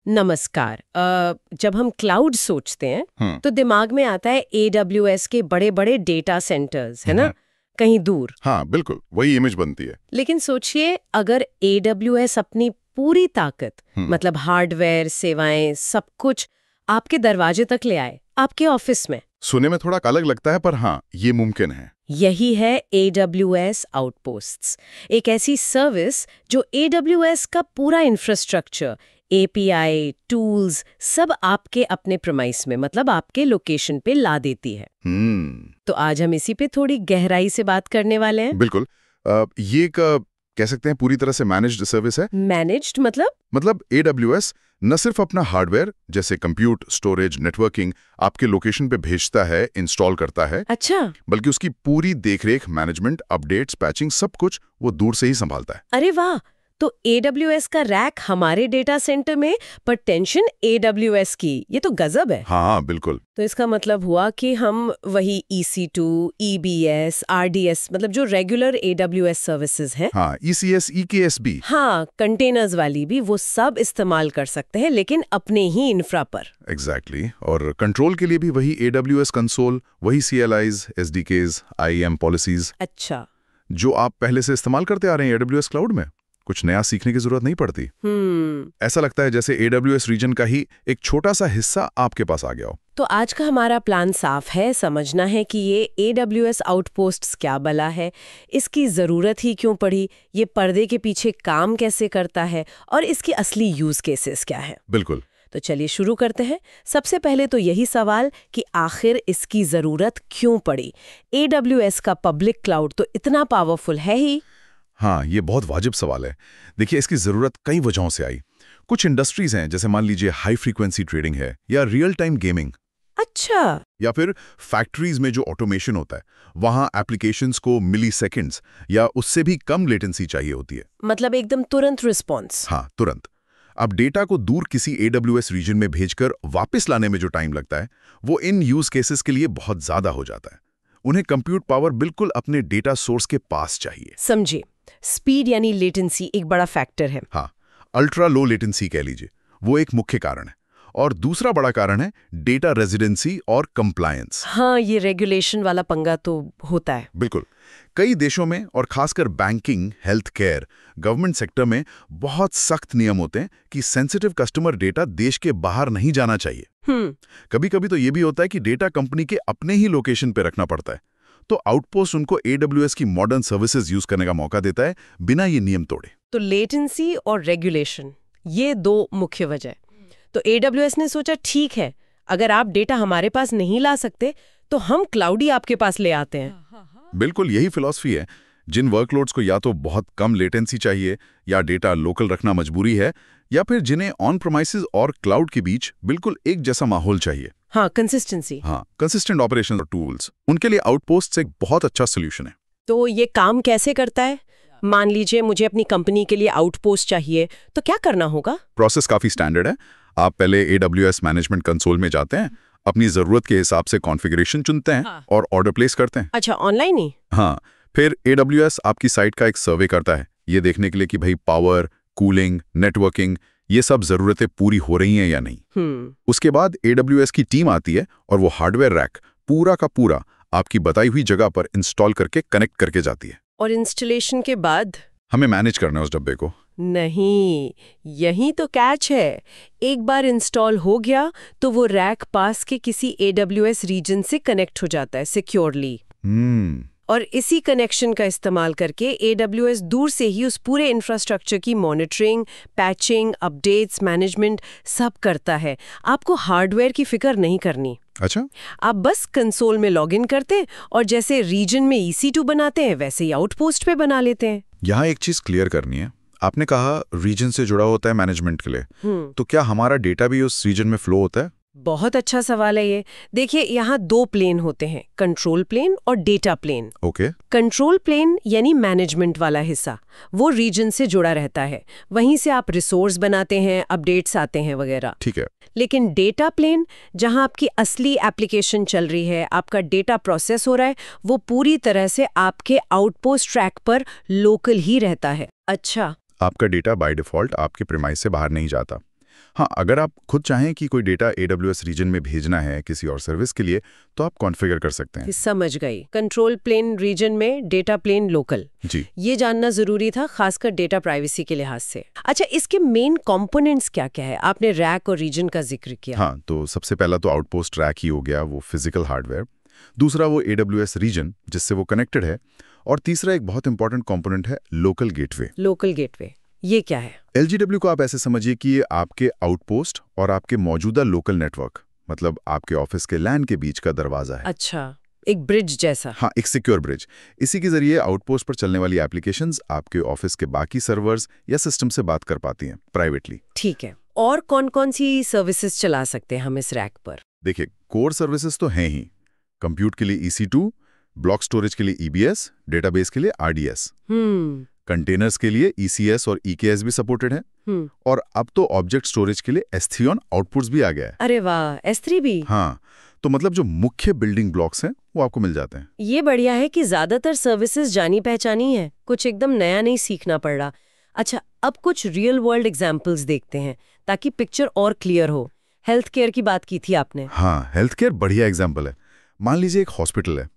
नमस्कार। जब हम क्लाउड सोचते हैं तो दिमाग में आता है AWS के बड़े बड़े डेटा सेंटर्स, है ना, कहीं दूर। हाँ बिल्कुल, वही इमेज बनती है। लेकिन सोचिए, अगर AWS अपनी पूरी ताकत, मतलब हार्डवेयर, सेवाएं, सब कुछ आपके दरवाजे तक ले आए, आपके ऑफिस में। सुनने में थोड़ा अलग लगता है, पर हाँ, ये मुमकिन है। यही है AWS आउटपोस्ट्स, एक ऐसी सर्विस जो AWS का पूरा इंफ्रास्ट्रक्चर, API, टूल्स सब आपके अपने प्रेमाइस में, मतलब आपके लोकेशन पे ला देती है। तो आज हम इसी पे थोड़ी गहराई से बात करने वाले हैं। बिल्कुल। ये एक कह सकते हैं पूरी तरह से मैनेज्ड सर्विस है। मैनेज्ड मतलब AWS न सिर्फ अपना हार्डवेयर जैसे कंप्यूट, स्टोरेज, नेटवर्किंग आपके लोकेशन पे भेजता है, इंस्टॉल करता है। अच्छा। बल्कि उसकी पूरी देखरेख, मैनेजमेंट, अपडेट्स, पैचिंग सब कुछ वो दूर से ही संभालता है। अरे वाह! तो AWS का रैक हमारे डेटा सेंटर में, पर टेंशन AWS की, ये तो गजब है। हाँ बिल्कुल। तो इसका मतलब हुआ कि हम वही EC2, EBS, RDS, मतलब जो रेगुलर AWS सर्विसेज हैं, हाँ, ECS, EKS भी, हाँ, कंटेनर्स वाली भी, वो सब इस्तेमाल कर सकते हैं, लेकिन अपने ही इंफ्रा पर। एग्जैक्टली। और कंट्रोल के लिए भी वही AWS कंसोल, वही CLIs, SDKs, IAM पॉलिसीज। अच्छा। जो आप पहले से इस्तेमाल करते आ रहे हैं AWS क्लाउड में, कुछ नया सीखने की जरूरत नहीं पड़ती। ऐसा लगता है जैसे AWS रीजन का ही एक छोटा सा हिस्सा आपके पास आ गया हो। तो आज का हमारा प्लान साफ है, समझना है कि ये AWS आउटपोस्ट्स क्या बला है, इसकी ज़रूरत ही क्यों पड़ी, ये पर्दे के पीछे काम कैसे करता है, और इसकी असली यूज केसेस क्या है। बिल्कुल। तो चलिए शुरू करते हैं। सबसे पहले तो यही सवाल कि आखिर इसकी ज़रूरत क्यों पड़ी। AWS का पब्लिक क्लाउड तो इतना पावरफुल है ही। हाँ, ये बहुत वाजिब सवाल है। देखिए, इसकी जरूरत कई वजहों से आई। कुछ इंडस्ट्रीज हैं, जैसे मान लीजिए हाई फ्रीक्वेंसी ट्रेडिंग है, या रियल टाइम गेमिंग। अच्छा। या फिर फैक्ट्रीज में जो ऑटोमेशन होता है, वहां एप्लीकेशंस को मिलीसेकंड्स या उससे भी कम लेटेंसी चाहिए होती है। मतलब एकदम तुरंत रिस्पॉन्स। हाँ, तुरंत। अब डेटा को दूर किसी AWS रीजन में भेजकर वापस लाने में जो टाइम लगता है, वो इन यूज केसेस के लिए बहुत ज्यादा हो जाता है। उन्हें कंप्यूट पावर बिल्कुल अपने डेटा सोर्स के पास चाहिए। समझे। स्पीड यानी लेटेंसी एक बड़ा फैक्टर है। हाँ, अल्ट्रा लो लेटेंसी कह लीजिए, वो एक मुख्य कारण है। और दूसरा बड़ा कारण है डेटा रेजिडेंसी और कंप्लायंस। हाँ, ये रेगुलेशन वाला पंगा तो होता है। बिल्कुल। कई देशों में और खासकर banking, health care, government sector में बहुत सख्त नियम होते हैं कि सेंसिटिव कस्टमर डेटा देश के बाहर नहीं जाना चाहिए। कभी कभी तो ये भी होता है कि डेटा कंपनी के अपने ही लोकेशन पे रखना पड़ता है। तो आउटपोस्ट उनको AWS की मॉडर्न सर्विसेज यूज करने का मौका देता है, बिना ये नियम तोड़े। तो लेटेंसी और रेगुलेशन, ये दो मुख्य वजह। तो AWS ने सोचा, ठीक है, अगर आप डेटा हमारे पास नहीं ला सकते तो हम क्लाउड ही आपके पास ले आते हैं। बिल्कुल यही फिलॉसफी है। जिन वर्कलोड्स को या तो बहुत कम लेटेंसी चाहिए, या डेटा लोकल रखना मजबूरी है, या फिर जिन्हें ऑन प्रोमाइसेस और क्लाउड के बीच बिल्कुल एक जैसा माहौल चाहिए। हाँ, कंसिस्टेंसी। हाँ, कंसिस्टेंट ऑपरेशन और टूल्स, उनके लिए आउटपोस्ट एक बहुत अच्छा सोल्यूशन है। तो ये काम कैसे करता है? मान लीजिए मुझे अपनी कंपनी के लिए आउटपोस्ट चाहिए, तो क्या करना होगा? प्रोसेस काफी स्टैंडर्ड है। आप पहले AWS मैनेजमेंट कंसोल में जाते हैं, अपनी जरूरत के हिसाब से कॉन्फ़िगरेशन चुनते हैं और ऑर्डर प्लेस करते हैं। अच्छा, ऑनलाइन ही? हाँ, फिर AWS आपकी साइट का एक सर्वे करता है, ये देखने के लिए कि भाई पावर, कूलिंग, नेटवर्किंग, ये सब जरूरतें पूरी हो रही हैं या नहीं। उसके बाद AWS की टीम आती है और वो हार्डवेयर रैक पूरा का पूरा आपकी बताई हुई जगह पर इंस्टॉल करके कनेक्ट करके जाती है। और इंस्टॉलेशन के बाद हमें मैनेज करना है उस डब्बे को। नहीं, यही तो कैच है। एक बार इंस्टॉल हो गया तो वो रैक पास के किसी AWS रीजन से कनेक्ट हो जाता है सिक्योरली। और इसी कनेक्शन का इस्तेमाल करके AWS दूर से ही उस पूरे इंफ्रास्ट्रक्चर की मॉनिटरिंग, पैचिंग, अपडेट्स, मैनेजमेंट सब करता है। आपको हार्डवेयर की फिक्र नहीं करनी। अच्छा। आप बस कंसोल में लॉगिन करते हैं और जैसे रीजन में EC2 बनाते हैं, वैसे ही आउटपोस्ट पे बना लेते हैं। यहाँ एक चीज क्लियर करनी है। आपने कहा रीजन से जुड़ा होता है मैनेजमेंट के लिए, तो क्या हमारा डेटा भी उस रीजन में फ्लो होता है? बहुत अच्छा सवाल है ये। देखिए, यहाँ दो प्लेन होते हैं, कंट्रोल प्लेन और data plane. Okay. Control plane यानी मैनेजमेंट वाला हिस्सा, वो रीजन से जुड़ा रहता है। वहीं से आप रिसोर्स बनाते हैं, अपडेट्स आते हैं वगैरह। ठीक है। लेकिन डेटा प्लेन, जहां आपकी असली एप्लीकेशन चल रही है, आपका डेटा प्रोसेस हो रहा है, वो पूरी तरह से आपके आउटपोस्ट ट्रैक पर लोकल ही रहता है। अच्छा। आपका डेटा बाय डिफॉल्ट आपके प्रीमाइस से बाहर नहीं जाता। हाँ, अगर आप खुद चाहें कि कोई डेटा AWS रीजन में भेजना है किसी और सर्विस के लिए, तो आप कॉन्फ़िगर कर सकते हैं। समझ गई। कंट्रोल प्लेन रीजन में, डेटा प्लेन लोकल। जी। ये जानना जरूरी था, खासकर डेटा प्राइवेसी के लिहाज से। अच्छा, इसके मेन कंपोनेंट्स क्या-क्या है? आपने रैक और रीजन का जिक्र किया। हाँ, तो सबसे पहला तो आउटपोस्ट रैक ही हो गया, वो फिजिकल हार्डवेयर। दूसरा वो AWS रीजन जिससे वो कनेक्टेड है, और तीसरा एक बहुत इंपॉर्टेंट कंपोनेंट है लोकल गेटवे। लोकल गेटवे, ये क्या है? LGW को आप ऐसे समझिए कि ये आपके आउटपोस्ट और आपके मौजूदा लोकल नेटवर्क, मतलब आपके ऑफिस के लैन के बीच का दरवाजा है। अच्छा, एक ब्रिज जैसा। हाँ, एक सिक्योर ब्रिज। इसी के जरिए आउटपोस्ट पर चलने वाली एप्लीकेशंस आपके ऑफिस के बाकी सर्वर्स या सिस्टम से बात कर पाती हैं प्राइवेटली। ठीक है। और कौन-कौन सी सर्विसेज चला सकते हैं हम इस रैक पर? देखिए, कोर सर्विसेज तो हैं ही। कंप्यूट के लिए EC2, ब्लॉक स्टोरेज के लिए EBS, डेटाबेस के लिए RDS। कंटेनर्स के लिए ECS और EKS भी सपोर्टेड है। और अब तो ऑब्जेक्ट स्टोरेज के लिए S3 ऑन आउटपुट्स भी आ गया है। अरे वाह, S3 भी? हाँ, तो मतलब जो मुख्य बिल्डिंग ब्लॉक्स हैं वो आपको मिल जाते हैं। ये बढ़िया है कि ज्यादातर सर्विसेज जानी पहचानी है, कुछ एकदम नया नहीं सीखना पड़ रहा। अच्छा, अब कुछ रियल वर्ल्ड एग्जांपल्स देखते हैं ताकि पिक्चर और क्लियर हो। हेल्थ केयर की बात की थी आपने। हाँ, हेल्थ केयर बढ़िया एग्जाम्पल है। मान लीजिए एक हॉस्पिटल है।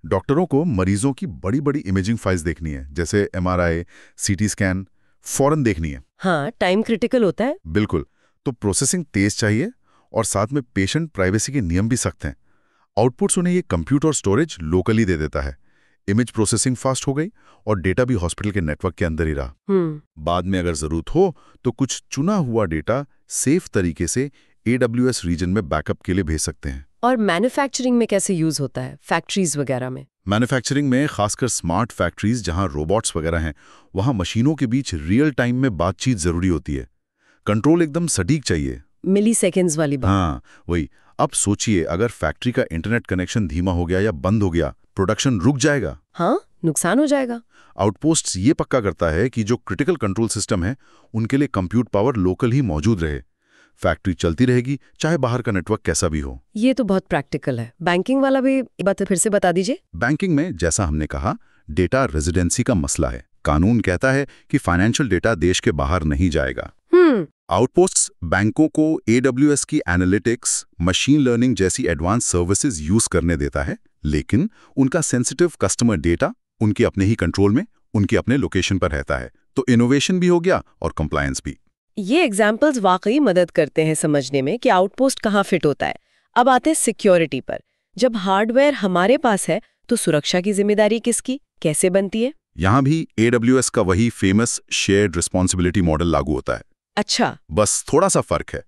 डॉक्टरों को मरीजों की बड़ी बड़ी इमेजिंग फाइल्स देखनी है, जैसे MRI, CT स्कैन, फौरन देखनी है। हाँ, टाइम क्रिटिकल होता है। बिल्कुल। तो प्रोसेसिंग तेज चाहिए, और साथ में पेशेंट प्राइवेसी के नियम भी सख्त हैं। आउटपुट्स उन्हें ये कंप्यूट और स्टोरेज लोकली दे देता है। इमेज प्रोसेसिंग फास्ट हो गई, और डेटा भी हॉस्पिटल के नेटवर्क के अंदर ही रहा। बाद में अगर जरूरत हो तो कुछ चुना हुआ डेटा सेफ तरीके से AWS रीजन में बैकअप के लिए भेज सकते हैं। और मैन्युफैक्चरिंग में कैसे यूज होता है, फैक्ट्रीज वगैरह में? मैन्युफैक्चरिंग में, खासकर स्मार्ट फैक्ट्रीज जहां रोबोट्स वगैरह हैं, वहां मशीनों के बीच रियल टाइम में बातचीत जरूरी होती है। कंट्रोल एकदम सटीक चाहिए। मिली सेकेंड्स वाली बात। हाँ, वही। अब सोचिए, अगर फैक्ट्री का इंटरनेट कनेक्शन धीमा हो गया या बंद हो गया, प्रोडक्शन रुक जाएगा। हाँ, नुकसान हो जाएगा। आउटपोस्ट ये पक्का करता है कि जो क्रिटिकल कंट्रोल सिस्टम है उनके लिए कंप्यूट पावर लोकल ही मौजूद रहे। फैक्ट्री चलती रहेगी, चाहे बाहर का नेटवर्क कैसा भी हो। ये तो बहुत प्रैक्टिकल है। बैंकिंग वाला भी बात फिर से बता दीजिए। बैंकिंग में, जैसा हमने कहा, डेटा रेजिडेंसी का मसला है। कानून कहता है कि फाइनेंशियल डेटा देश के बाहर नहीं जाएगा। आउटपोस्ट्स बैंकों को AWS की एनालिटिक्स, मशीन लर्निंग जैसी एडवांस सर्विसेज यूज करने देता है, लेकिन उनका सेंसिटिव कस्टमर डेटा उनके अपने ही कंट्रोल में, उनके अपने लोकेशन पर रहता है। तो इनोवेशन भी हो गया और कंप्लायंस भी। ये एग्जाम्पल्स वाकई मदद करते हैं समझने में कि आउटपोस्ट कहाँ फिट होता है। अब आते हैं सिक्योरिटी पर। जब हार्डवेयर हमारे पास है तो सुरक्षा की जिम्मेदारी किसकी, कैसे बनती है? यहाँ भी AWS का वही फेमस शेयर्ड रिस्पॉन्सिबिलिटी मॉडल लागू होता है। अच्छा, बस थोड़ा सा फर्क है।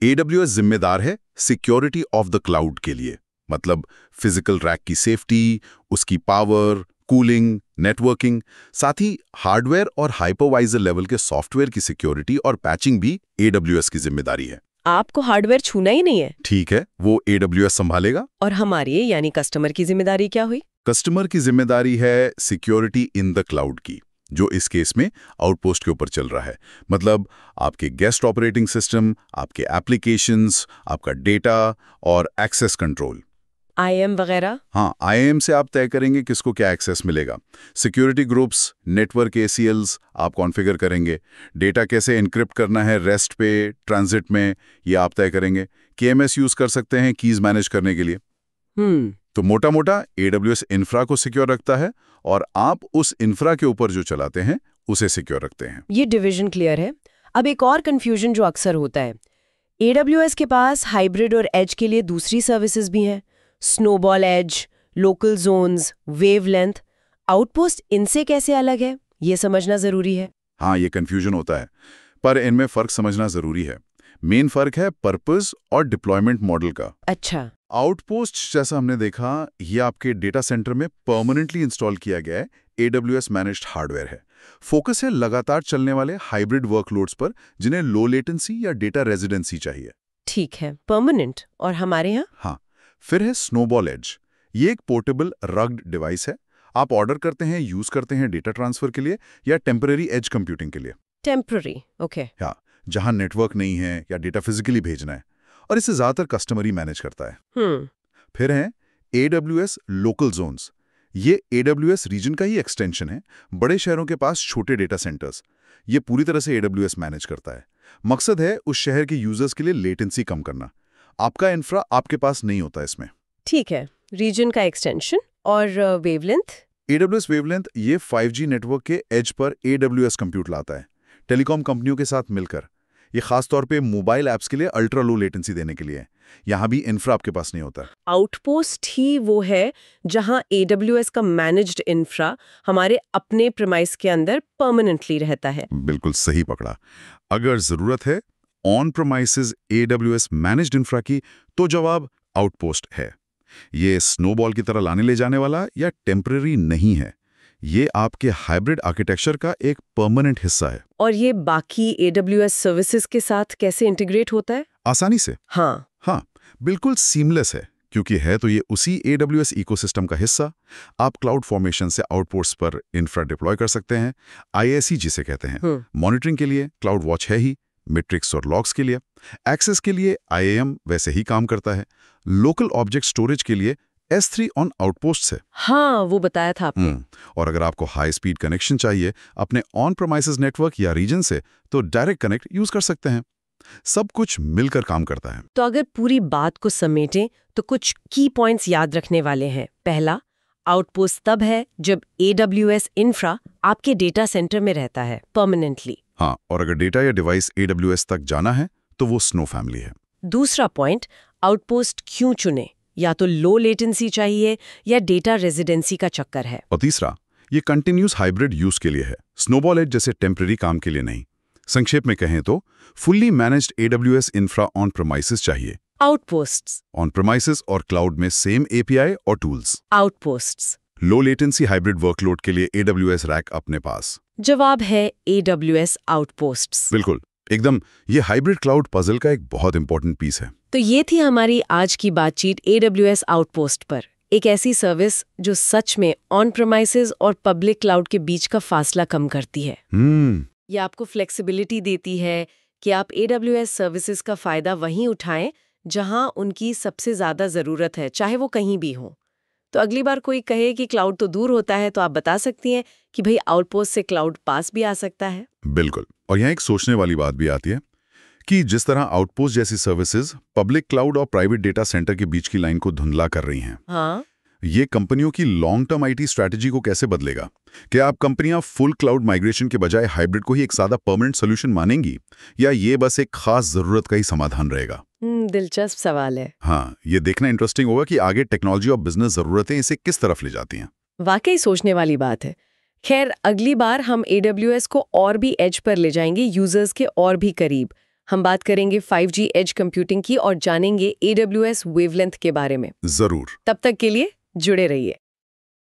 AWS जिम्मेदार है सिक्योरिटी ऑफ द क्लाउड के लिए, मतलब फिजिकल रैक की सेफ्टी, उसकी पावर, कूलिंग, नेटवर्किंग, साथ ही हार्डवेयर और हाइपरवाइजर लेवल के सॉफ्टवेयर की सिक्योरिटी और पैचिंग भी AWS की जिम्मेदारी है। आपको हार्डवेयर छूना ही नहीं है। ठीक है, वो AWS संभालेगा। और हमारी यानी कस्टमर की जिम्मेदारी क्या हुई? कस्टमर की जिम्मेदारी है सिक्योरिटी इन द क्लाउड की, जो इस केस में आउटपोस्ट के ऊपर चल रहा है। मतलब आपके गेस्ट ऑपरेटिंग सिस्टम, आपके एप्लीकेशंस, आपका डेटा और एक्सेस कंट्रोल। IAM वगैरह? हाँ, IAM से आप तय करेंगे किसको क्या एक्सेस मिलेगा। सिक्योरिटी ग्रुप्स, नेटवर्क ACLs आप कॉन्फ़िगर करेंगे। डेटा कैसे एन्क्रिप्ट करना है रेस्ट पे, ट्रांजिट में, ये आप तय करेंगे। KMS यूज कर सकते हैं कीज मैनेज करने के लिए। तो मोटा मोटा AWS इंफ्रा को सिक्योर रखता है, और आप उस इंफ्रा के ऊपर जो चलाते हैं उसे सिक्योर रखते हैं। ये डिवीजन क्लियर है। अब एक और कंफ्यूजन जो अक्सर होता है, AWS के पास हाइब्रिड और एज के लिए दूसरी सर्विसेज भी हैं, snowball edge, local zones, wavelength. Outpost इनसे कैसे अलग है, ये समझना जरूरी है। हाँ, ये कंफ्यूजन होता है, पर इनमें फर्क समझना जरूरी है। मेन फर्क है पर्पस और डिप्लॉयमेंट मॉडल का। अच्छा। आउटपोस्ट, जैसा हमने देखा, ये आपके डेटा सेंटर में परमानेंटली इंस्टॉल किया गया है AWS मैनेज्ड हार्डवेयर है। फोकस है लगातार चलने वाले हाइब्रिड वर्कलोड्स पर, जिन्हें लो लेटेंसी या डेटा रेजिडेंसी चाहिए। ठीक है, परमानेंट। और हमारे यहाँ? हाँ, फिर है स्नोबॉल एज। ये एक पोर्टेबल रग्ड डिवाइस है। आप ऑर्डर करते हैं, यूज करते हैं डेटा ट्रांसफर के लिए या टेम्पररी एज कंप्यूटिंग के लिए। Temporary, okay. हाँ, जहां नेटवर्क नहीं है या डेटा फिजिकली भेजना है, और इसे ज्यादातर कस्टमर ही मैनेज करता है। फिर है AWS लोकल जोन्स। ये AWS रीजन का ही एक्सटेंशन है। बड़े शहरों के पास छोटे डेटा सेंटर्स, ये पूरी तरह से AWS मैनेज करता है। मकसद है उस शहर के यूजर्स के लिए लेटेंसी कम करना। आपका इंफ्रा आपके पास नहीं होता इसमें। ठीक है, रीजन का एक्सटेंशन और वेवलेंथ। AWS वेवलेंथ ये 5G नेटवर्क के एज पर AWS कंप्यूट लाता है, टेलीकॉम कंपनियों के साथ मिलकर। ये खास तौर पे मोबाइल ऐप्स के लिए अल्ट्रा लो लेटेंसी देने के लिए है। यहाँ भी इंफ्रा आपके पास नहीं होता। आउटपोस्ट ही वो है जहां AWS का मैनेज्ड इंफ्रा हमारे अपने प्रेमाइस के अंदर परमानेंटली रहता है। बिल्कुल सही पकड़ा। अगर जरूरत है on premises AWS managed infra की, तो जवाब आउटपोस्ट है। ये स्नोबॉल की तरह लाने ले जाने वाला या टेम्पररी नहीं है। ये आपके हाइब्रिड आर्किटेक्चर का एक परमानेंट हिस्सा है। और ये बाकी AWS सर्विसेज के साथ कैसे इंटीग्रेट होता है? आसानी से। हाँ, बिल्कुल सीमलेस है, क्योंकि है तो ये उसी AWS इकोसिस्टम का हिस्सा। आप क्लाउड फॉर्मेशन से आउटपोस्ट पर इंफ्रा डिप्लॉय कर सकते हैं, IAC जिसे कहते हैं। मॉनिटरिंग के लिए क्लाउड वॉच है ही, मैट्रिक्स और लॉग्स के लिए, एक्सेस के लिए IAM वैसे ही काम करता है, लोकल ऑब्जेक्ट स्टोरेज के लिए S3 ऑन आउटपोस्ट है। हाँ, वो बताया था आपने। और अगर आपको हाई स्पीड कनेक्शन चाहिए अपने ऑन प्रेमाइसेस नेटवर्क या रीजन से, तो डायरेक्ट कनेक्ट यूज कर सकते हैं। सब कुछ मिलकर काम करता है। तो अगर पूरी बात को समेटें तो कुछ की पॉइंट्स याद रखने वाले हैं। पहला, आउटपोस्ट तब है जब AWS इंफ्रा आपके डेटा सेंटर में रहता है परमानेंटली। हाँ, और अगर डेटा या डिवाइस AWS तक जाना है तो वो स्नो फैमिली है। दूसरा पॉइंट, आउटपोस्ट क्यों चुने? या तो लो लेटेंसी चाहिए या डेटा रेजिडेंसी का चक्कर है। और तीसरा, ये कंटिन्यूस हाइब्रिड यूज के लिए है, स्नोबॉल एज जैसे टेम्पररी काम के लिए नहीं। संक्षेप में कहें तो fully managed AWS infra on premises चाहिए। आउटपोस्ट्स ऑन प्रेमाइसेस और क्लाउड में सेम API और tools. Outposts low latency hybrid workload के लिए AWS रैक अपने पास। जवाब है AWS आउटपोस्ट्स। बिल्कुल, एकदम। ये हाइब्रिड क्लाउड पजल का एक बहुत इंपॉर्टेंट पीस है। तो ये थी हमारी आज की बातचीत AWS आउटपोस्ट पर। एक ऐसी सर्विस जो सच में ऑन प्रेमाइसेस और पब्लिक क्लाउड के बीच का फासला कम करती है। ये आपको फ्लेक्सिबिलिटी देती है कि आप AWS सर्विसेज का फायदा वहीं उठाएं जहां उनकी सबसे ज्यादा जरूरत है, चाहे वो कहीं भी हो। तो अगली बार कोई कहे कि क्लाउड तो दूर होता है, तो आप बता सकती हैं कि भाई आउटपोस्ट से क्लाउड पास भी आ सकता है। बिल्कुल। और यहाँ एक सोचने वाली बात भी आती है कि जिस तरह आउटपोस्ट जैसी सर्विसेज पब्लिक क्लाउड और प्राइवेट डेटा सेंटर के बीच की लाइन को धुंधला कर रही हैं, हाँ, ये कंपनियों की लॉन्ग टर्म IT स्ट्रैटेजी को कैसे बदलेगा? क्या आप कंपनियां फुल क्लाउड माइग्रेशन के बजाय हाइब्रिड को ही एक सादा परमानेंट सोल्यूशन मानेंगी, या ये बस एक खास जरूरत का ही समाधान रहेगा? दिलचस्प सवाल है। हाँ, ये देखना इंटरेस्टिंग होगा कि आगे टेक्नोलॉजी और बिजनेस जरूरतें इसे किस तरफ ले जाती हैं। वाकई सोचने वाली बात है। खैर, अगली बार हम AWS को और भी एज पर ले जाएंगे, यूजर्स के और भी करीब। हम बात करेंगे 5G एज कंप्यूटिंग की और जानेंगे AWS वेवलेंथ के बारे में। जरूर। तब तक के लिए जुड़े रहिए।